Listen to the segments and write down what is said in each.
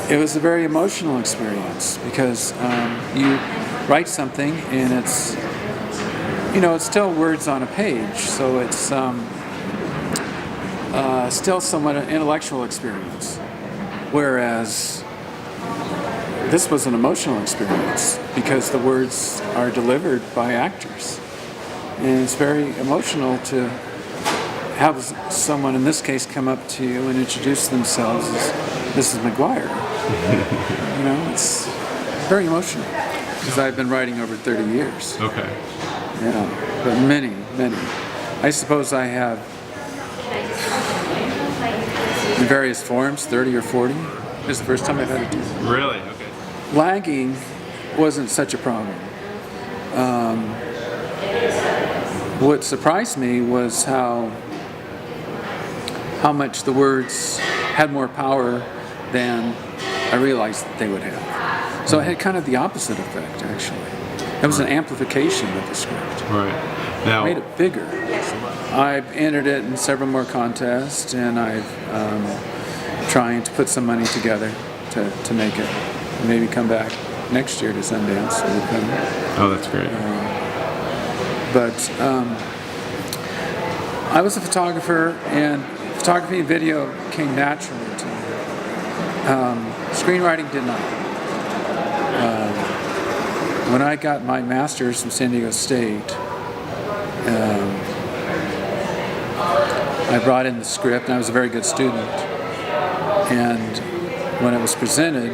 It was a very emotional experience because you write something and it's, it's still words on a page, so it's still somewhat an intellectual experience. Whereas this was an emotional experience because the words are delivered by actors. And it's very emotional to have someone, in this case, come up to you and introduce themselves as Mrs. McGuire. It's very emotional because I've been writing over 30 years. Okay. Yeah, but many. I suppose I have, in various forms, 30 or 40. This is the first time I've had to do it. Really? Okay. Lagging wasn't such a problem. What surprised me was how much the words had more power than I realized that they would have. So it had kind of the opposite effect, actually. It was an amplification of the script. Right. Now, Made it bigger. I've entered it in several more contests, and I've trying to put some money together to make it. Maybe come back next year to Sundance. Oh, that's great. But I was a photographer, and photography and video came naturally to me. Screenwriting did not. When I got my master's from San Diego State, I brought in the script, and I was a very good student. And when it was presented,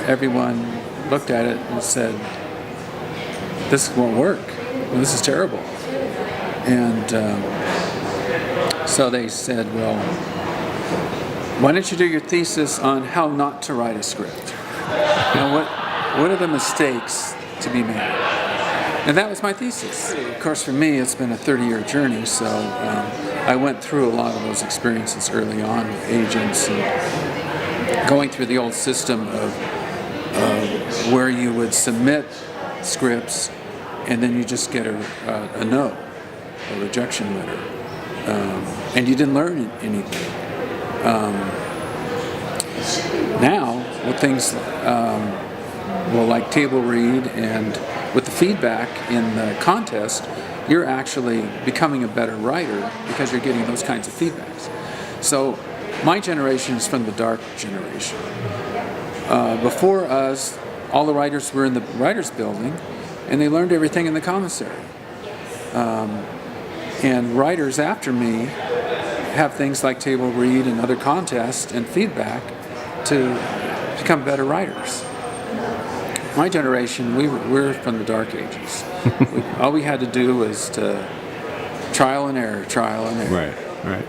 everyone looked at it and said, "This won't work. This is terrible." And so they said, "Well, why don't you do your thesis on how not to write a script? What are the mistakes to be made?" And that was my thesis. Of course, for me, it's been a 30-year journey, so I went through a lot of those experiences early on with agents and going through the old system of where you would submit scripts and then you just get a no, a rejection letter, and you didn't learn anything. Now, with things like table read and with the feedback in the contest, you're actually becoming a better writer because you're getting those kinds of feedbacks. So my generation is from the dark generation. Before us, all the writers were in the writers' building, and they learned everything in the commissary. And writers after me have things like table read and other contests and feedback to become better writers. My generation, we're from the dark ages. All we had to do was to trial and error. Right.